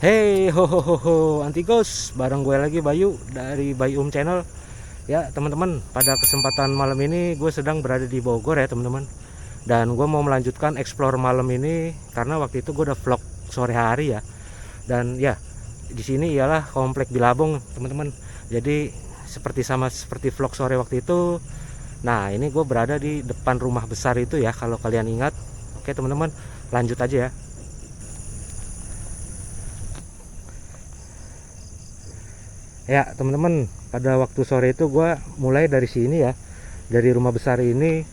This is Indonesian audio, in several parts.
Hey ho ho ho ho Antigos, bareng gue lagi Bayu dari Bayum Channel. Ya teman-teman, pada kesempatan malam ini gue sedang berada di Bogor ya teman-teman. Dan gue mau melanjutkan explore malam ini karena waktu itu gue udah vlog sore hari ya. Dan ya di sini ialah komplek Bilabong teman-teman. Jadi seperti vlog sore waktu itu. Nah ini gue berada di depan rumah besar itu ya, kalau kalian ingat. Oke teman-teman, lanjut aja ya. Ya teman-teman, pada waktu sore itu gue mulai dari sini ya, dari rumah besar ini.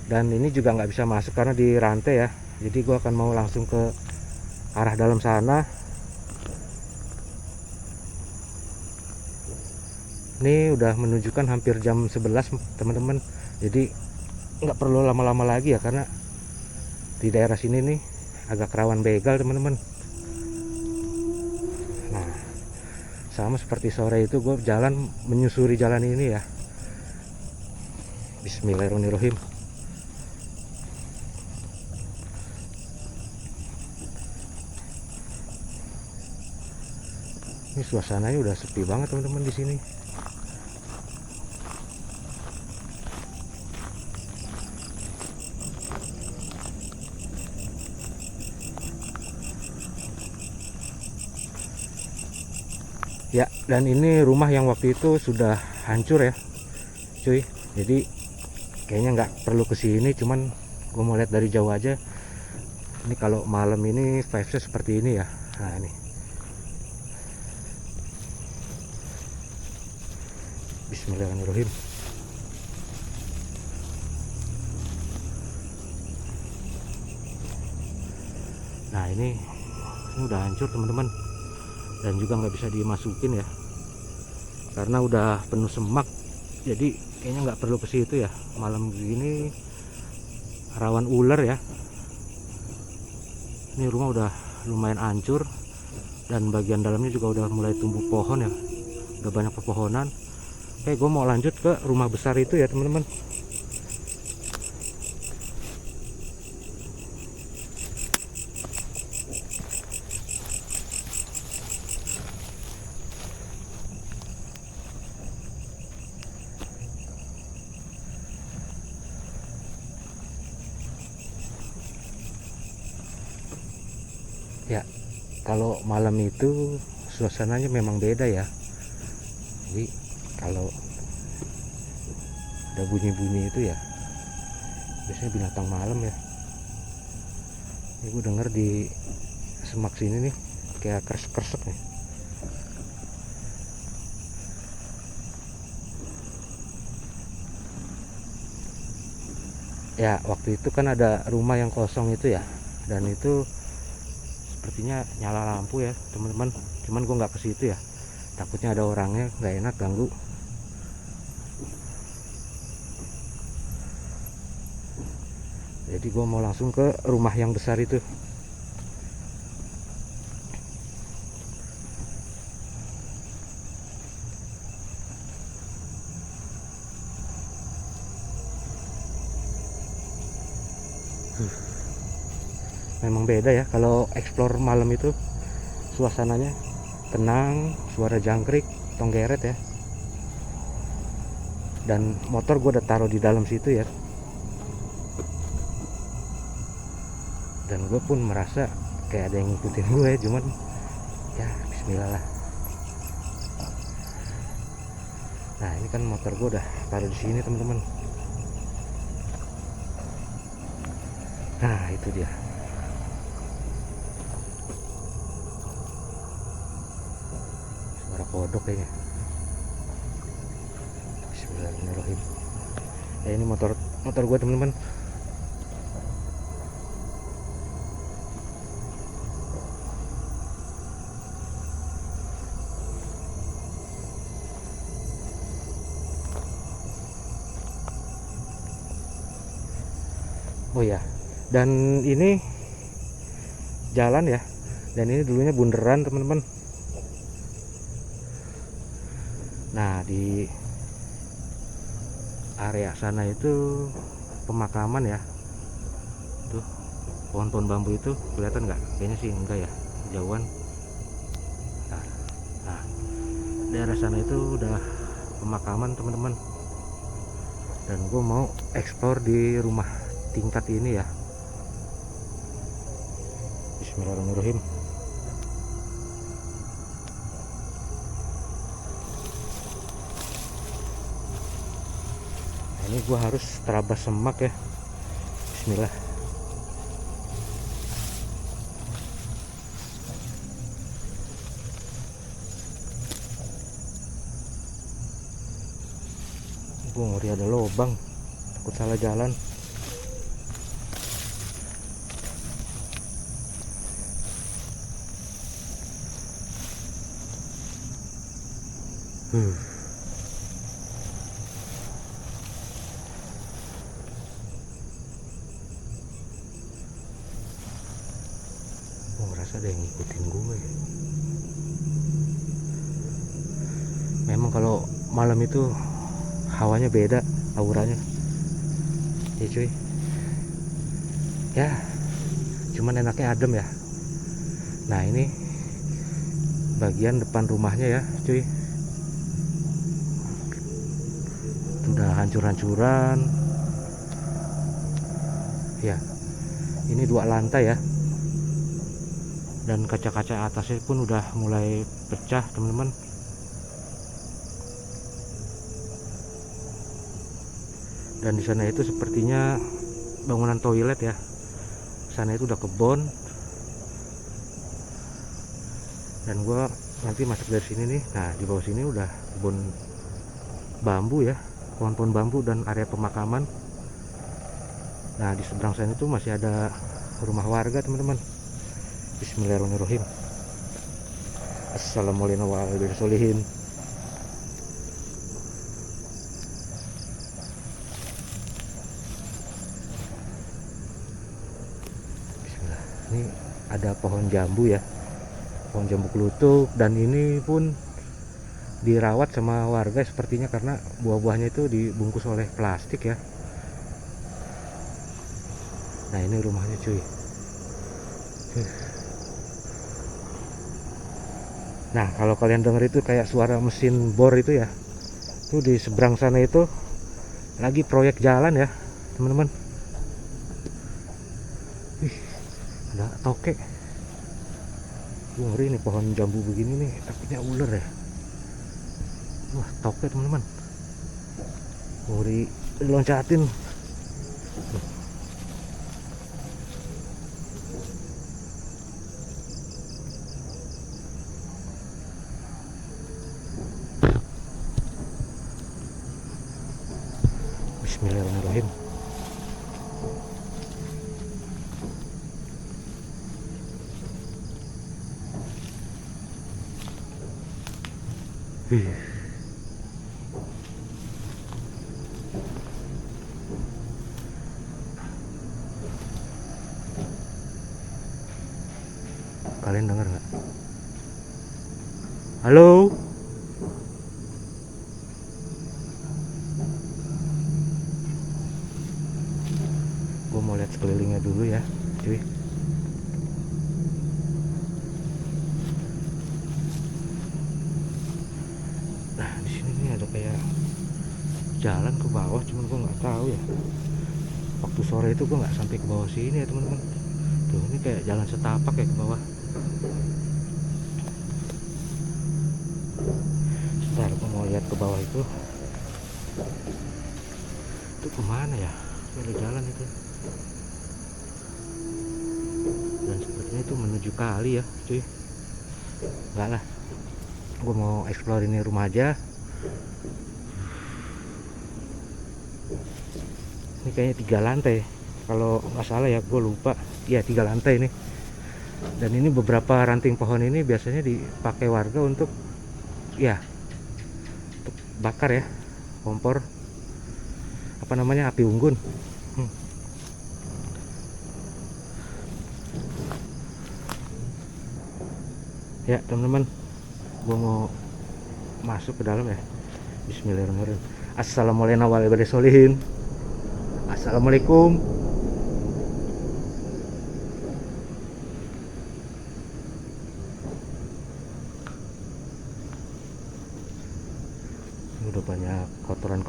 Dan ini juga nggak bisa masuk karena di rantai ya, jadi gue akan mau langsung ke arah dalam sana. Ini udah menunjukkan hampir jam 11 teman-teman, jadi nggak perlu lama-lama lagi ya, karena di daerah sini nih agak rawan begal teman-teman. Nah sama seperti sore itu gue jalan menyusuri jalan ini ya. Bismillahirrahmanirrahim. Ini suasananya udah sepi banget teman-teman di sini. Ya, dan ini rumah yang waktu itu sudah hancur ya, cuy. Jadi kayaknya nggak perlu kesini, cuman gue mau lihat dari jauh aja. Ini kalau malam ini vibesnya seperti ini ya. Nah ini, Bismillahirrahmanirrahim. Nah ini udah hancur teman-teman, dan juga nggak bisa dimasukin ya karena udah penuh semak. Jadi kayaknya nggak perlu ke situ ya, malam gini rawan ular ya. Ini rumah udah lumayan hancur, dan bagian dalamnya juga udah mulai tumbuh pohon ya, udah banyak pepohonan. Gue mau lanjut ke rumah besar itu ya teman-teman. Ya, kalau malam itu suasananya memang beda ya. Jadi kalau ada bunyi-bunyi itu ya biasanya binatang malam ya. Ini gue denger di semak sini nih kayak kresek-kresek nih. Ya waktu itu kan ada rumah yang kosong itu ya, dan itu sepertinya nyala lampu ya teman-teman. Cuman gue nggak ke situ ya, takutnya ada orangnya, nggak enak ganggu. Jadi gue mau langsung ke rumah yang besar itu. Memang beda ya kalau explore malam itu, suasananya tenang, suara jangkrik, tonggeret ya. Dan motor gue udah taruh di dalam situ ya, dan gue pun merasa kayak ada yang ngikutin gue, cuman ya bismillah lah. Nah ini kan motor gue udah taruh di sini teman-teman. Nah itu dia. Suara kodok kayaknya. Bismillahirrahmanirrahim. Ya ini motor gue teman-teman. Oh ya, dan ini jalan ya, dan ini dulunya bundaran teman-teman. Nah di area sana itu pemakaman ya. Tuh pohon-pohon bambu itu kelihatan nggak? Kayaknya sih enggak ya, jauhan. daerah sana itu udah pemakaman teman-teman, dan gue mau eksplor di rumah tingkat ini ya. Bismillahirrahmanirrahim. Nah, ini gue harus terabas semak ya. Bismillah. Gue ngeri ada lubang, takut salah jalan. Gue ngerasa ada yang ngikutin gue. Memang kalau malam itu hawanya beda, auranya ya cuy ya, cuman enaknya adem ya. Nah ini bagian depan rumahnya ya cuy, udah hancur-hancuran ya. Ini 2 lantai ya, dan kaca-kaca atasnya pun udah mulai pecah teman-teman. Dan di sana itu sepertinya bangunan toilet ya. Sana itu udah kebon. Dan gua nanti masuk dari sini nih. Nah, di bawah sini udah kebun bambu ya, pohon-pohon bambu dan area pemakaman. Nah, di seberang sana itu masih ada rumah warga, teman-teman. Bismillahirrahmanirrahim. Assalamualaikum warahmatullahi wabarakatuh. Ini ada pohon jambu ya, pohon jambu kelutuk, dan ini pun dirawat sama warga sepertinya karena buah-buahnya itu dibungkus oleh plastik ya. Nah ini rumahnya cuy. Nah kalau kalian denger itu kayak suara mesin bor itu ya, itu di seberang sana itu lagi proyek jalan ya teman-teman. Ada tokek. Gue ngeri nih pohon jambu begini nih, takutnya ular ya. Wah tokek teman-teman, ngeri loncatin. Bismillahirrahmanirrahim. Kalian dengar nggak? Halo? Gue mau lihat sekelilingnya dulu ya, cuy. Nah di sini nih ada kayak jalan ke bawah, cuman gue nggak tahu ya. Waktu sore itu gue nggak sampai ke bawah sini ya teman-teman. Tuh ini kayak jalan setapak ya ke bawah. Sebentar, gue mau lihat ke bawah itu. Itu kemana ya? Itu ada jalan itu. Dan sepertinya itu menuju kali ya, cuy. Enggak lah. Gue mau explore ini rumah aja. Ini kayaknya 3 lantai. Kalau nggak salah ya, gue lupa. Iya 3 lantai ini. Dan ini beberapa ranting pohon ini biasanya dipakai warga untuk ya, untuk bakar ya, kompor. Apa namanya, api unggun. Ya teman-teman, gue mau masuk ke dalam ya. Bismillahirrahmanirrahim. Assalamualaikum warahmatullahi wabarakatuh. Assalamualaikum.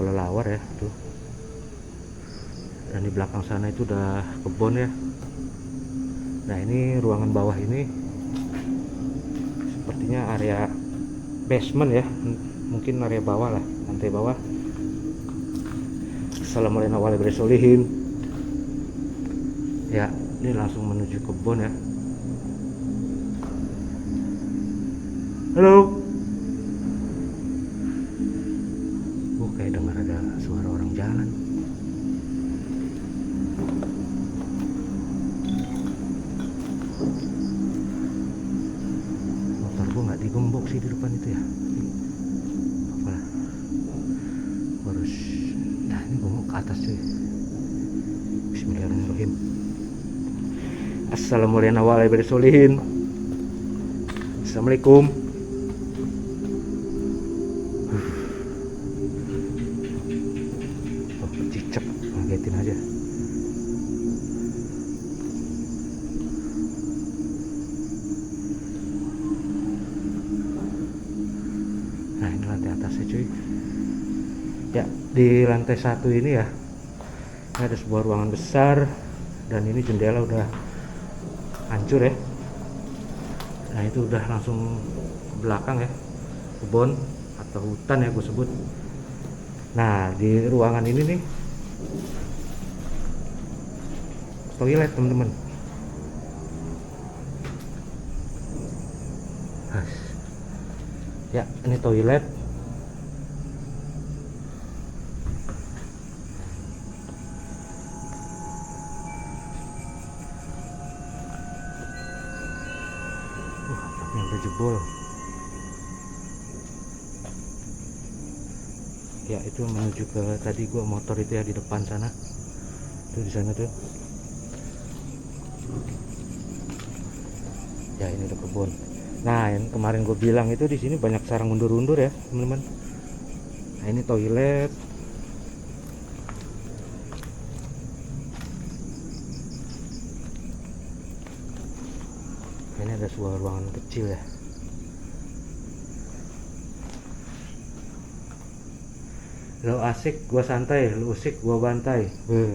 kelelawar ya tuh. Dan di belakang sana itu udah kebun ya. Nah ini ruangan bawah ini sepertinya area basement ya, mungkin area bawah lah, lantai bawah. Assalamualaikum warahmatullahi wabarakatuh. Ya ini langsung menuju kebun ya. Halo. Kayak dengar ada suara orang jalan. Motor gua nggak digembok sih di depan itu ya. Apalah. Harus. Nah ini gua mau ke atas cuy. Bismillahirrahmanirrahim. Assalamualaikum warahmatullahi wabarakatuh. Assalamualaikum. Cicak, ngagetin aja. Nah ini lantai atasnya cuy. Ya di lantai satu ini ya, ini ada sebuah ruangan besar dan ini jendela udah hancur ya. Nah itu udah langsung ke belakang ya, kebun atau hutan ya gue sebut. Nah di ruangan ini nih toilet teman-teman. Ya ini toilet. Atapnya udah jebol. Ya itu menuju ke tadi gua motor itu ya di depan sana. Tuh di sana tuh. Ya ini udah kebun. Nah yang kemarin gue bilang itu di sini banyak sarang undur-undur ya teman-teman. Nah ini toilet. Ini ada sebuah ruangan kecil ya. Lo asik gua santai, lo usik gua bantai. Nah,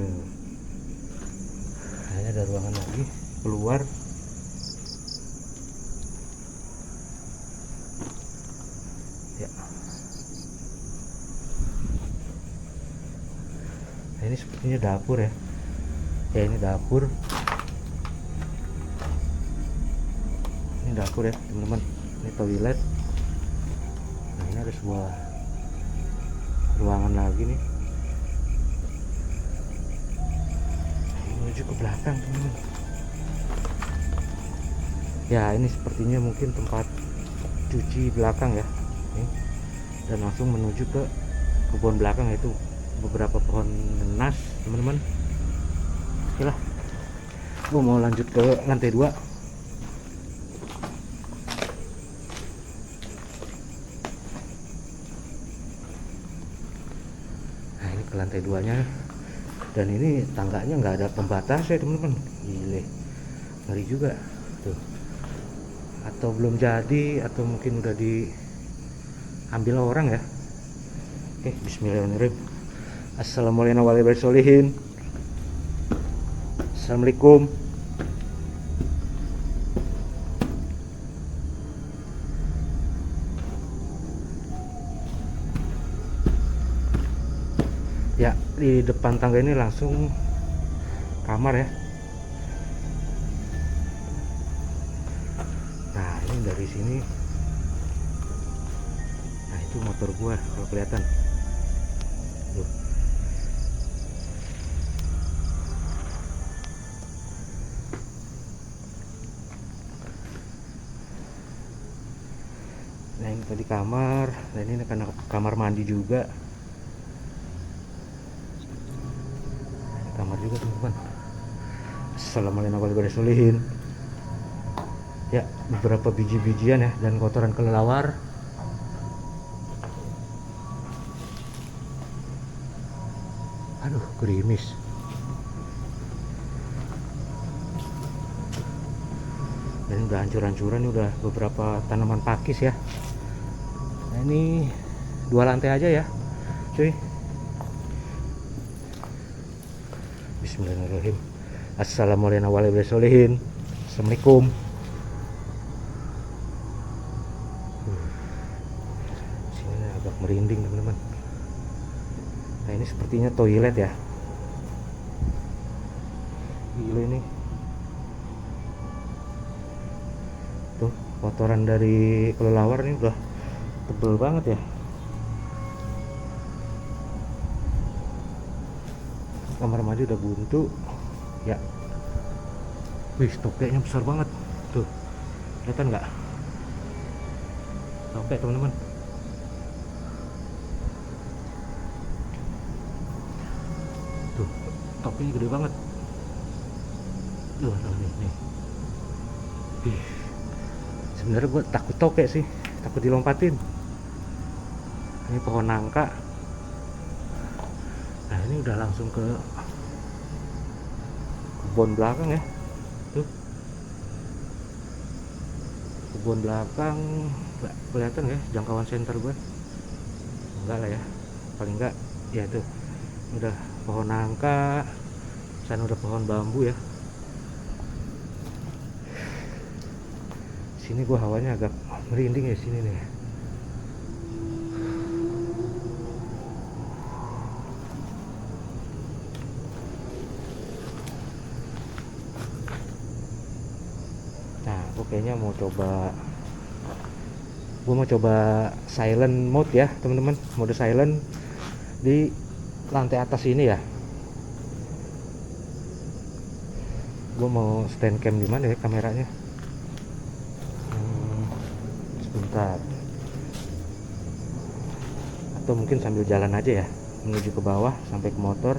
ini ada ruangan lagi keluar. Ya. Nah, ini sepertinya dapur ya. Ya ini dapur. Ini dapur ya teman-teman. Ini toilet. Nah ini ada sebuah ruangan lagi nih. Ini menuju ke belakang teman-teman. Ya ini sepertinya mungkin tempat cuci belakang ya. Dan langsung menuju ke kebun belakang, yaitu beberapa pohon nanas teman-teman. Oke lah, gue mau lanjut ke lantai 2. Nah ini ke lantai 2 nya, dan ini tangganya nggak ada pembatas ya teman-teman. Gile, ngeri juga tuh. Atau belum jadi, atau mungkin udah diambil orang ya. Oke, bismillahirrahmanirrahim. Assalamualaikum warahmatullahi wabarakatuh. Assalamualaikum. Ya, di depan tangga ini langsung kamar ya. Nah, ini dari sini. Nah, itu motor gua kalau kelihatan. Tuh. Nah, ini tadi kamar. Nah, ini karena kamar mandi juga. Kamar juga teman-teman. Assalamualaikum warahmatullahi wabarakatuh. Ya, beberapa biji-bijian ya dan kotoran kelelawar. Aduh, gerimis. Dan udah hancur-hancuran, ini udah beberapa tanaman pakis ya. Nah, ini 2 lantai aja ya cuy. Bismillahirrahmanirrahim. Assalamualaikum warahmatullahi wabarakatuh. Assalamualaikum. Sini agak merinding teman-teman. Nah ini sepertinya toilet ya. Gila ini. Tuh kotoran dari kelelawar ini udah tebel banget ya. Kamar mandi udah buntu ya. Wih, tokeknya besar banget tuh, kelihatan nggak tokek teman-teman? Tuh tokeknya gede banget tuh, nih. Ih, sebenarnya gue takut tokek sih, takut dilompatin. Ini pohon nangka. Nah ini udah langsung ke kebun belakang ya. Tuh kebun belakang nggak kelihatan ya jangkauan center gue, enggak lah ya, paling enggak ya. Tuh udah pohon nangka, sana udah pohon bambu ya. Sini gue hawanya agak merinding ya sini nih. Kayaknya gue mau coba silent mode ya teman-teman, mode silent di lantai atas ini ya. Gue mau stand cam di mana ya kameranya? Sebentar. Atau mungkin sambil jalan aja ya, menuju ke bawah sampai ke motor.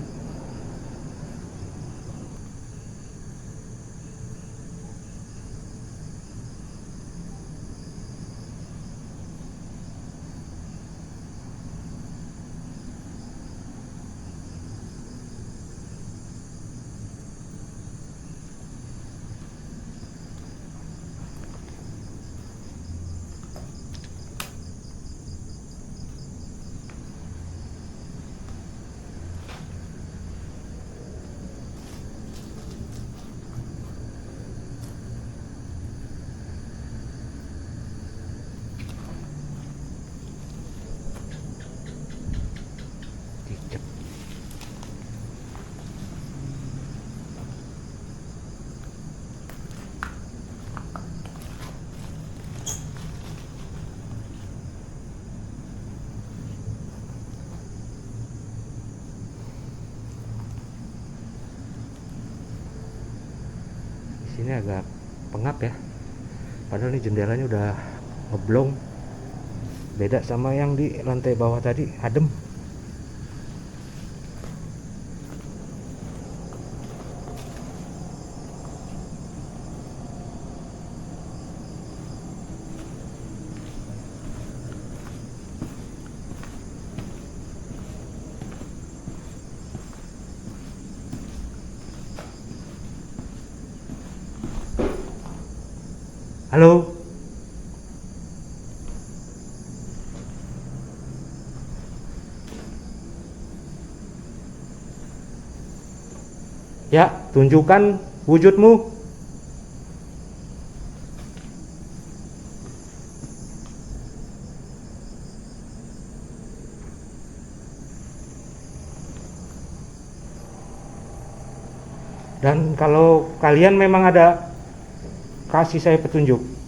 Ini agak pengap ya, padahal ini jendelanya udah ngeblong, beda sama yang di lantai bawah tadi, adem. Halo. Ya, tunjukkan wujudmu. Dan kalau kalian memang ada, kasih saya petunjuk.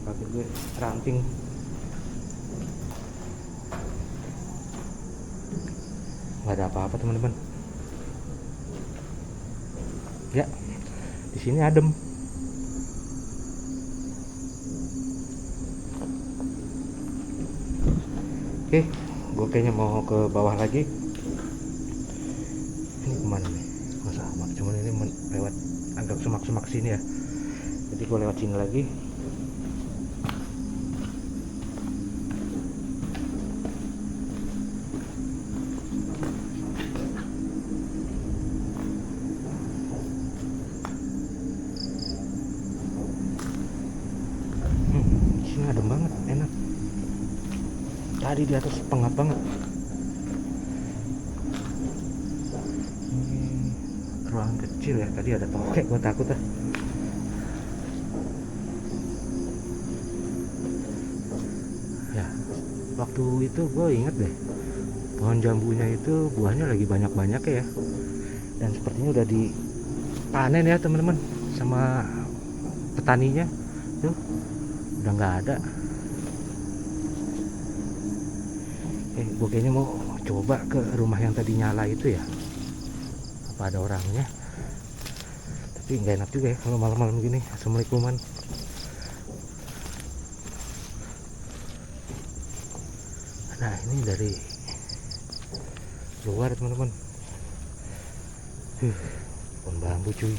Kaki gue ranting. Nggak ada apa-apa teman-teman. Ya, di sini adem. Oke, gue kayaknya mau ke bawah lagi. Ini kemana nih? Oh, sama, cuman ini lewat agak semak-semak sini ya. Jadi gue lewat sini lagi. Sini adem banget, enak. Tadi di atas pengap banget. Ini ruangan kecil ya. Tadi ada tokek, gue takut ah. Ya, waktu itu gue inget deh, pohon jambunya itu buahnya lagi banyak-banyak ya. Dan sepertinya udah dipanen ya teman-teman sama petaninya. Tuh, udah nggak ada. Gue kayaknya mau coba ke rumah yang tadi nyala itu ya, apa ada orangnya. Tapi nggak enak juga ya kalau malam-malam gini. Assalamualaikuman. Nah, ini dari luar teman-teman. Pohon bambu cuy,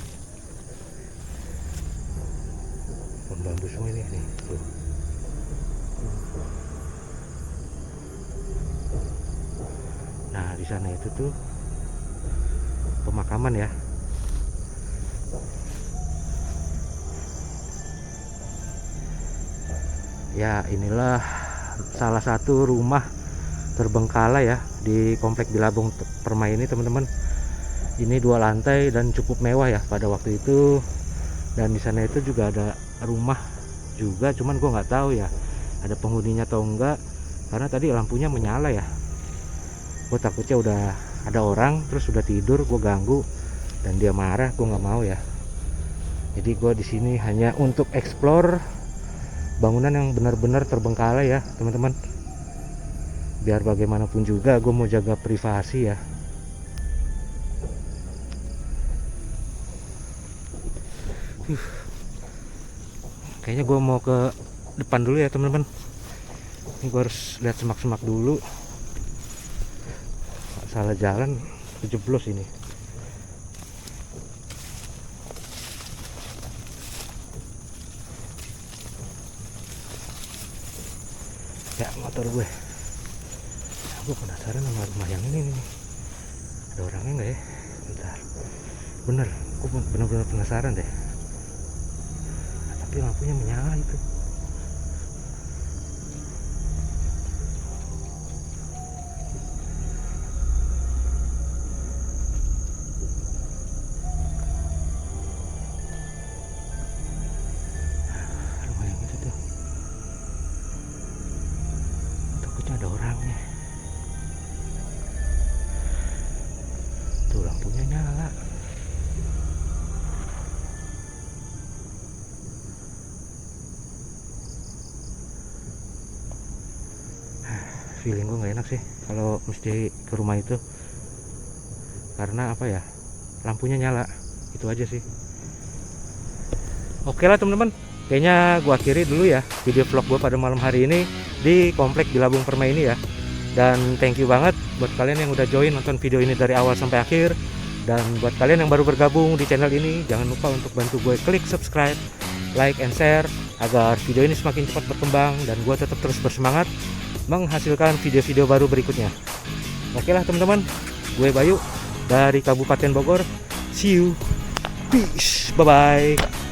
pohon bambu semua ini nih tuh. Nah, di sana itu tuh pemakaman ya. Ya, inilah salah satu rumah terbengkalai ya di komplek Bilabong Permai ini teman-teman. Ini 2 lantai dan cukup mewah ya pada waktu itu. Dan di sana itu juga ada rumah juga, cuman gue nggak tahu ya ada penghuninya atau enggak, karena tadi lampunya menyala ya. Gue takutnya udah ada orang terus udah tidur, gue ganggu dan dia marah, gue nggak mau ya. Jadi gue di sini hanya untuk explore bangunan yang benar-benar terbengkalai ya teman-teman. Biar bagaimanapun juga gue mau jaga privasi ya. Kayaknya gue mau ke depan dulu ya teman-teman. Ini gue harus lihat semak-semak dulu. Salah jalan, kejeblos ini. Ya, motor gue. Nah, gue penasaran sama rumah yang ini nih. Ada orangnya nggak ya? Bentar. Bener, gue bener-bener penasaran deh. Tapi lampunya menyala itu. Rumah yang itu tuh, takutnya ada orangnya. Tuh lampunya nyala. Feeling gue nggak enak sih kalau mesti ke rumah itu, karena apa ya, lampunya nyala. Itu aja sih. Oke lah teman-teman, kayaknya gue akhiri dulu ya video vlog gue pada malam hari ini di komplek Bilabong Permai ini ya. Dan thank you banget buat kalian yang udah join nonton video ini dari awal sampai akhir. Dan buat kalian yang baru bergabung di channel ini, jangan lupa untuk bantu gue klik subscribe, like, and share agar video ini semakin cepat berkembang dan gue tetap terus bersemangat menghasilkan video-video baru berikutnya. Oke lah teman-teman, gue Bayu dari Kabupaten Bogor. See you, peace, bye bye.